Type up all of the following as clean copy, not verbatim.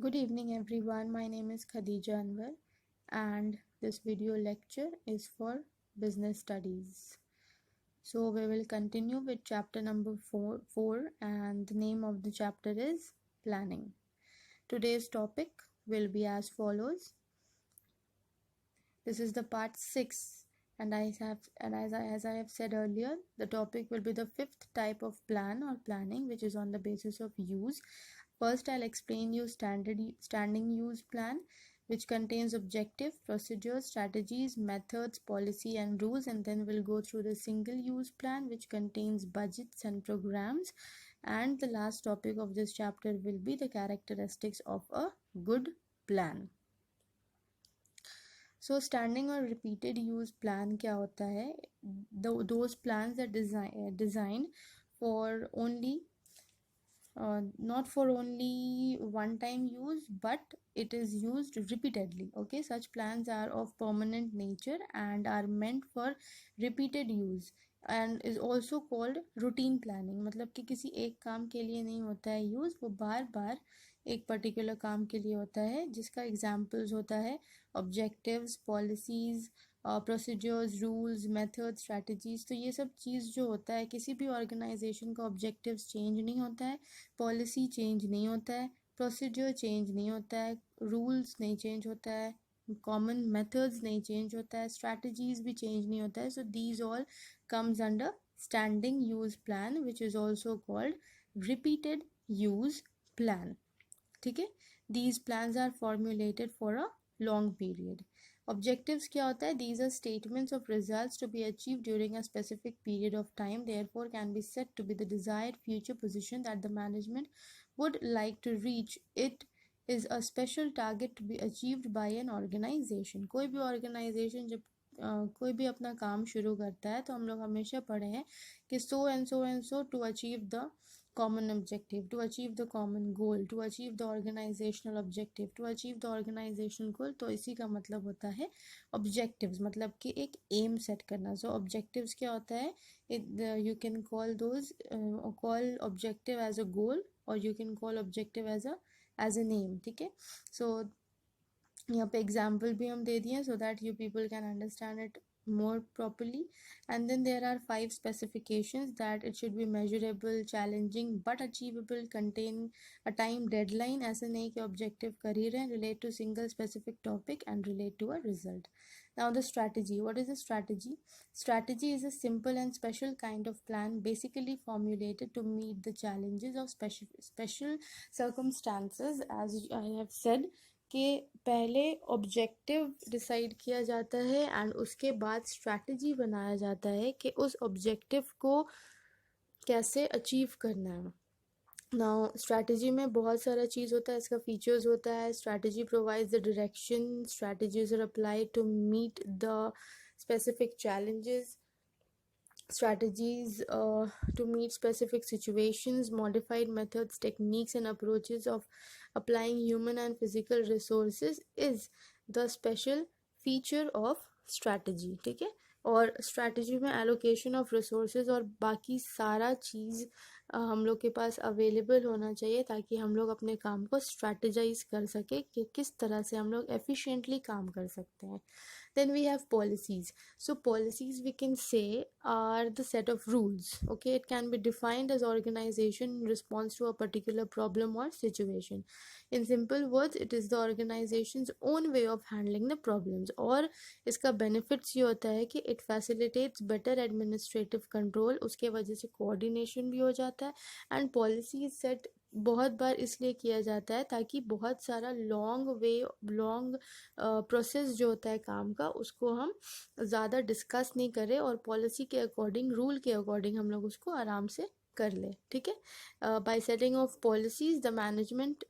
Good evening everyone, my name is Khadija Anwar and this video lecture is for business studies. So we will continue with chapter number 4 and the name of the chapter is planning. Today's topic will be as follows. This is the part 6 and as I have said earlier, the topic will be the fifth type of plan or planning, which is on the basis of use. First, I'll explain you standing use plan, which contains objective, procedures, strategies, methods, policy and rules, and then we'll go through the single use plan, which contains budgets and programs, and the last topic of this chapter will be the characteristics of a good plan. So standing or repeated use plan क्या होता है? Those plans are designed for only not for only one time use, but it is used repeatedly. Okay, such plans are of permanent nature and are meant for repeated use and is also called routine planning. मतलब कि किसी एक काम के लिए नहीं होता है यूज, वो बार बार एक पर्टिकुलर काम के लिए होता है, जिसका एग्जाम्पल्स होता है objectives, policies, procedures, rules, method, strategies. तो ये सब चीज़ जो होता है, किसी भी ऑर्गेनाइजेशन का ऑब्जेक्टिव्स चेंज नहीं होता है, पॉलिसी चेंज नहीं होता है, प्रोसीजर चेंज नहीं होता है, रूल्स नहीं चेंज होता है, कॉमन मेथड्स नहीं चेंज होता है, स्ट्रैटेजीज भी चेंज नहीं होता है. So these all comes under standing use plan, which is also called repeated use plan. ठीक है, these plans are formulated for a long period. Objectives क्या होता है? These are statements of results to be achieved during a specific period of time, therefore can be said to be the desired future position that the management would like to reach. It is a special target to be achieved by an organization. कोई भी organization जब कोई भी अपना काम शुरू करता है तो हम लोग हमेशा पढ़े हैं कि so and so and so to achieve the common objective, to achieve the common goal, to achieve the organizational objective, to achieve the organizational goal. तो इसी का मतलब होता है objectives, मतलब कि एक aim set करना. So objectives क्या होता है? You can call those call objective as a goal or you can call objective as a name. ठीक है, so यहाँ पे एग्जाम्पल भी हम दे दिए so that you people can understand it more properly. And then there are 5 specifications that it should be measurable, challenging but achievable, contain a time deadline, ऐसे नहीं कि objective कर ही रहे, relate to single specific topic and relate to a result. Now the strategy. What is a strategy? Strategy is a simple and special kind of plan basically formulated to meet the challenges of special circumstances. As I have said कि पहले objective decide किया जाता है and उसके बाद strategy बनाया जाता है कि उस ऑब्जेक्टिव को कैसे अचीव करना है. नाउ स्ट्रैटेजी में बहुत सारा चीज़ होता है, इसका फीचर्स होता है. Strategy provides the direction, strategies are applied to meet the specific challenges, strategies to meet specific situations, modified methods, techniques and approaches of applying human and physical resources is the special feature of strategy. ठीक है, और strategy में allocation of resources और बाकी सारा चीज़ हम लोग के पास अवेलेबल होना चाहिए ताकि हम लोग अपने काम को strategize कर सके कि किस तरह से हम लोग efficiently काम कर सकते हैं. Then we have policies. So policies we can say are the set of rules. Okay, it can be defined as organization in response to a particular problem or situation. In simple words, it is the organization's own way of handling the problems. और इसका benefits ये होता है कि it facilitates better administrative control, उसके वजह से coordination भी हो जाता है, and policies set बहुत बार इसलिए किया जाता है ताकि बहुत सारा लॉन्ग प्रोसेस जो होता है काम का उसको हम ज़्यादा डिस्कस नहीं करें और पॉलिसी के अकॉर्डिंग, रूल के अकॉर्डिंग हम लोग उसको आराम से कर ले. ठीक है, bye setting of policies the management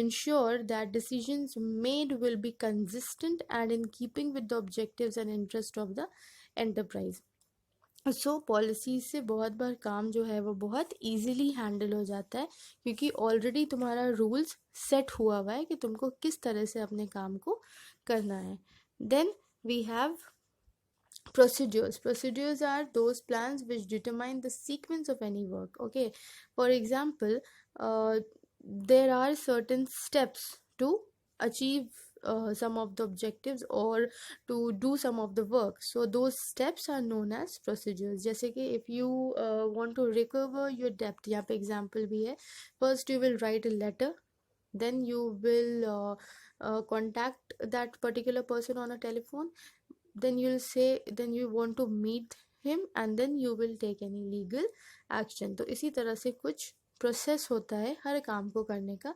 ensure that decisions made will be consistent and in keeping with the objectives and interest of the enterprise. So policies से बहुत बार काम जो है वो बहुत इजीली हैंडल हो जाता है क्योंकि ऑलरेडी तुम्हारा रूल्स सेट हुआ हुआ है कि तुमको किस तरह से अपने काम को करना है. Then we have procedures. Procedures are those plans which determine the sequence of any work. Okay, for example, there are certain steps to achieve some of the objectives or to do some of the work. So those steps are known as procedures. जैसे कि if you want to recover your debt, यहाँ पे example भी है. First you will write a letter, then you will contact that particular person on a telephone, then you'll say, then you want to meet him, and then you will take any legal action. तो इसी तरह से कुछ process होता है हर काम को करने का.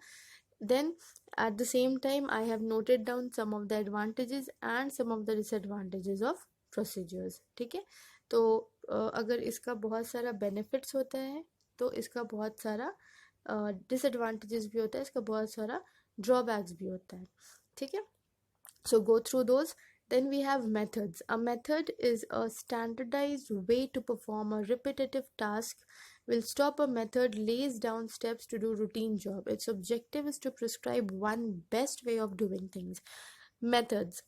Then at the same time I have noted down some of the advantages and some of the disadvantages of procedures. ठीक है, तो अगर इसका बहुत सारा benefits होता है तो इसका बहुत सारा disadvantages भी होता है, इसका बहुत सारा drawbacks भी होता है. ठीक है, so go through those. Then we have methods. A method is a standardized way to perform a repetitive task. Will stop a method lays down steps to do routine job. Its objective is to prescribe one best way of doing things. Methods.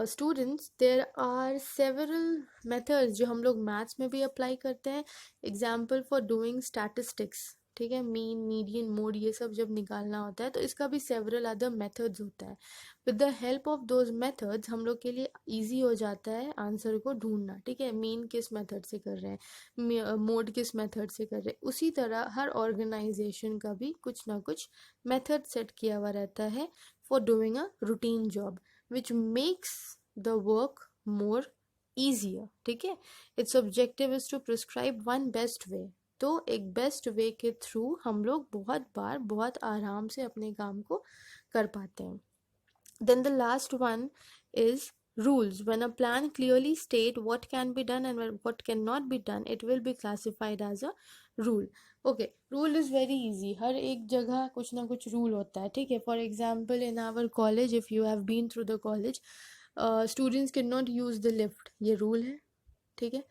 Students, there are several methods जो हम लोग maths में भी apply करते हैं. Example for doing statistics, ठीक है, mean median mode ये सब जब निकालना होता है तो इसका भी सेवरल अदर मेथड्स होता है. With the help of those methods हम लोग के लिए ईजी हो जाता है आंसर को ढूंढना. ठीक है, मीन किस मेथड से कर रहे हैं, मोड किस मेथड से कर रहे हैं. उसी तरह हर ऑर्गेनाइजेशन का भी कुछ ना कुछ मेथड सेट किया हुआ रहता है for doing a routine job which makes the work more easier. ठीक है, its objective is to prescribe one best way. तो एक बेस्ट वे के थ्रू हम लोग बहुत बार बहुत आराम से अपने काम को कर पाते हैं. Then the last one is rules. When a plan clearly state what can be done and what cannot be done, it will be classified as a rule. Okay, rule is very easy. हर एक जगह कुछ ना कुछ rule होता है. ठीक है, for example in our college, if you have been through the college, students cannot use the lift. ये rule है. ठीक है,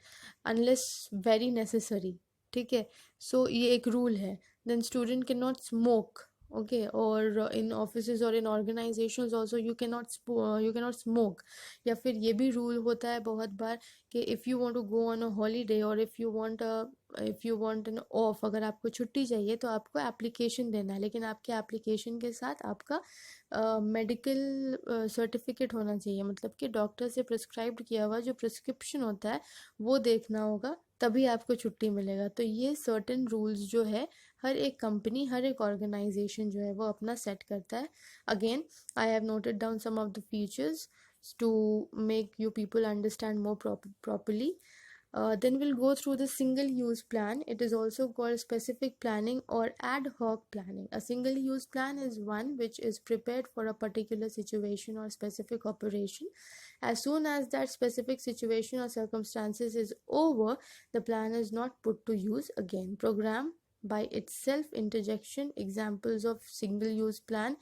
unless very necessary. ठीक है, सो ये एक रूल है. Then student can not smoke. Okay, और इन ऑफिसेज और in organisations also you can not smoke. या फिर ये भी रूल होता है बहुत बार कि if you want to go on a holiday और if you want an off, अगर आपको छुट्टी चाहिए तो आपको एप्लीकेशन देना है, लेकिन आपके एप्लीकेशन के साथ आपका मेडिकल सर्टिफिकेट होना चाहिए. मतलब कि डॉक्टर से प्रिस्क्राइब्ड किया हुआ जो प्रिस्क्रिप्शन होता है वो देखना होगा, तभी आपको छुट्टी मिलेगा. तो ये सर्टेन रूल्स जो है हर एक कंपनी, हर एक ऑर्गेनाइजेशन जो है वो अपना सेट करता है. Again I have noted down some of the features to make you people understand more properly. Then we'll go through the single use plan. It is also called specific planning or ad hoc planning. A single use plan is one which is prepared for a particular situation or specific operation. As soon as that specific situation or circumstances is over, the plan is not put to use again. Program by itself, interjection. Examples of single use plan.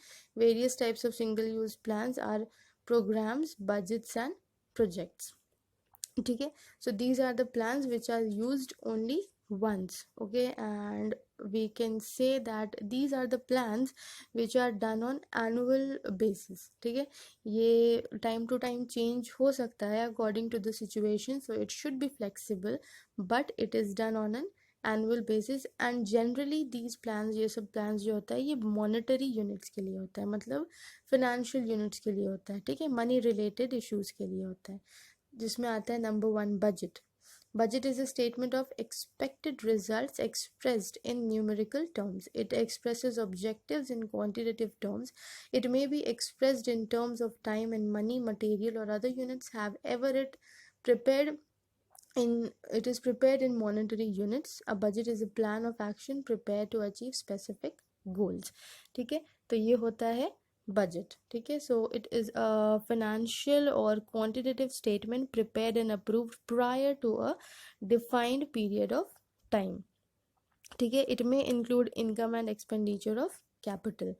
Various types of single use plans are programs, budgets and projects. ठीक है, so these are the plans which are used only once. Okay, and we can say that these are the plans which are done on annual basis. ठीक है, ये time to time change हो सकता है according to the situation, so it should be flexible, but it is done on an annual basis. And generally these plans, ये सब plans जो होता है ये monetary units के लिए होता है, मतलब financial units के लिए होता है. ठीक है, money related issues के लिए होता है, जिसमें आता है number 1 budget. Budget is a statement of expected results expressed in numerical terms. It expresses objectives in quantitative terms. It may be expressed in terms of time and money, material, or other units. However, it is prepared in monetary units. A budget is a plan of action prepared to achieve specific goals. ठीक है, तो ये होता है budget. ठीक है, so it is a financial or quantitative statement prepared and approved prior to a defined period of time. ठीक है, it may include income and expenditure of capital.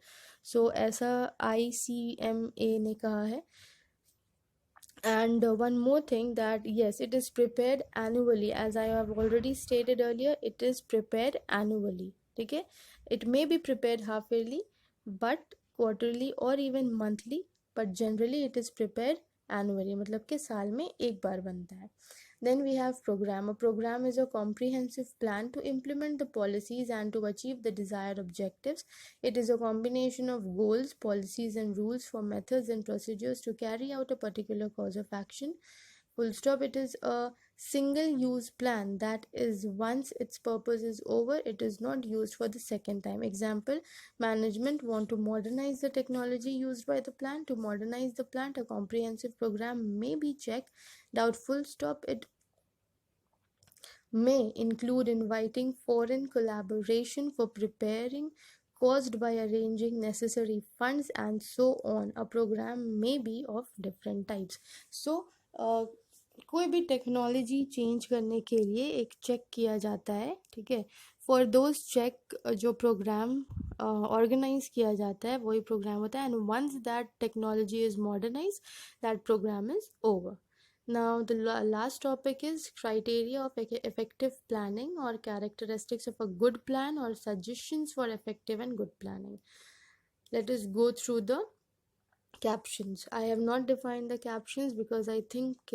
so ऐसा ICMA ने कहा है. And one more thing, that yes, it is prepared annually. As I have already stated earlier, it is prepared annually. ठीक है, it may be prepared half yearly, but quarterly or even monthly, but generally it is prepared annually, मतलब कि साल में एक बार बनता है. Then we have program. A program is a comprehensive plan to implement the policies and to achieve the desired objectives. It is a combination of goals, policies, and rules for methods and procedures to carry out a particular course of action. Full stop. It is a single use plan that is, once its purpose is over, it is not used for the second time. Example, management want to modernize the technology used by the plant. To modernize the plant, a comprehensive program may be checked out. Full stop. It may include inviting foreign collaboration for preparing caused by arranging necessary funds and so on. A program may be of different types. So कोई भी technology change करने के लिए एक check किया जाता है, ठीक है. फॉर दोज चेक जो प्रोग्राम ऑर्गेनाइज किया जाता है वही प्रोग्राम होता है. And once that technology is modernise, that programme is over. Now the last topic is criteria of effective planning or characteristics of a good plan or suggestions for effective and good planning. Let us go through the captions. I have not defined the captions because I think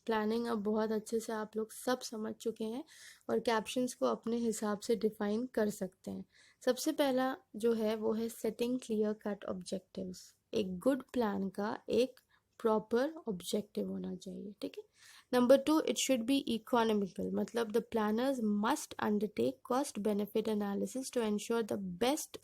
planning अब बहुत अच्छे से आप लोग सब समझ चुके हैं और कैप्शंस को अपने हिसाब से डिफाइन कर सकते हैं. सबसे पहला जो है वो है सेटिंग क्लियर कट ऑब्जेक्टिव्स. एक गुड प्लान का एक प्रॉपर ऑब्जेक्टिव होना चाहिए, ठीक है. Number 2, it should be economical, मतलब the planners must undertake cost benefit analysis to ensure the best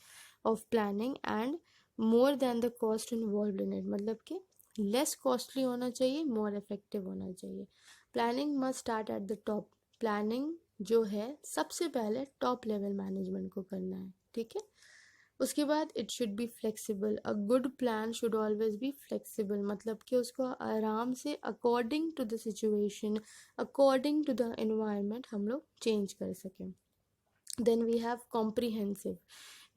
of planning and more than the cost involved in it, मतलब कि लेस कॉस्टली होना चाहिए, मोर इफेक्टिव होना चाहिए. Planning must start at the top. Planning जो है सबसे पहले टॉप लेवल मैनेजमेंट को करना है, ठीक है. उसके बाद it should be flexible. A good plan should always be flexible, मतलब कि उसको आराम से according to the situation, according to the environment हम लोग चेंज कर सकें. Then we have comprehensive.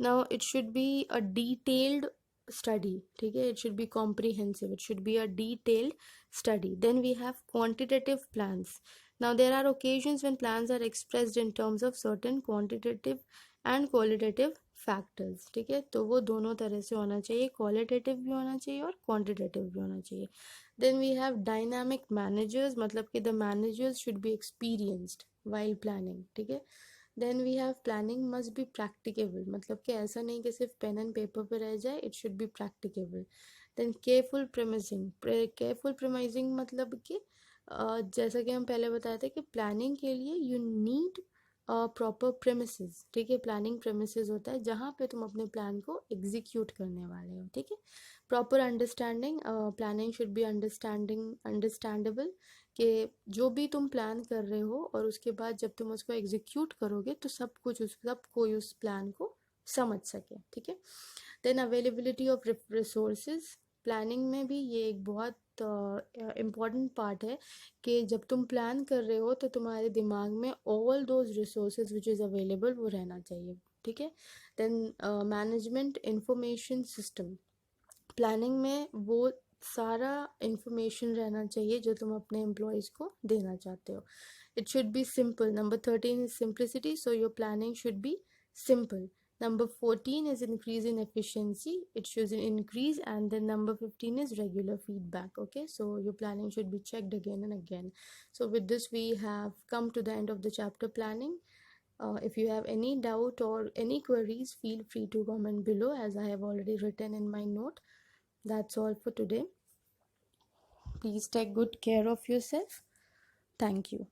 Now it should be a detailed study, ठीक है. It should be comprehensive, it should be a detailed study. Then we have quantitative plans. Now there are occasions when plans are expressed in terms of certain quantitative and qualitative factors, ठीक है. तो वो दोनों तरह से होना चाहिए, qualitative भी होना चाहिए और क्वांटिटेटिव भी होना चाहिए. Then we have dynamic managers, मतलब कि the managers should be experienced while planning, ठीक है. Then we have planning must be practicable, मतलब कि ऐसा नहीं कि सिर्फ पेन एंड पेपर पे रह जाए, it should be practicable. Then careful premising. Careful premising मतलब कि जैसा कि हम पहले बताए थे कि प्लानिंग के लिए यू नीड प्रॉपर प्रेमिसेस, ठीक है. प्लानिंग प्रेमिसेस होता है जहाँ पे तुम अपने प्लान को एग्जीक्यूट करने वाले हो, ठीक है. Proper understanding. Planning should be understandable, कि जो भी तुम प्लान कर रहे हो और उसके बाद जब तुम उसको एग्जीक्यूट करोगे तो सब कोई उस प्लान को समझ सके, ठीक है. Then availability of resources. Planning में भी ये एक बहुत इम्पॉर्टेंट पार्ट है कि जब तुम प्लान कर रहे हो तो तुम्हारे दिमाग में all those resources which is available वो रहना चाहिए, ठीक है. Then management information system. Planning में वो सारा इंफॉर्मेशन रहना चाहिए जो तुम अपने एम्प्लॉयज़ को देना चाहते हो. It should B simple. Number 13 is simplicity, so your planning should be simple. Number 14 is increase in efficiency. It should increase. And then number 15 is regular feedback. Okay, so your planning should be checked again and again. So with this we have come to the end of the chapter planning. If you have any doubt or any queries, feel free to comment below, as I have already written in my note. That's all for today. Please take good care of yourself. Thank you.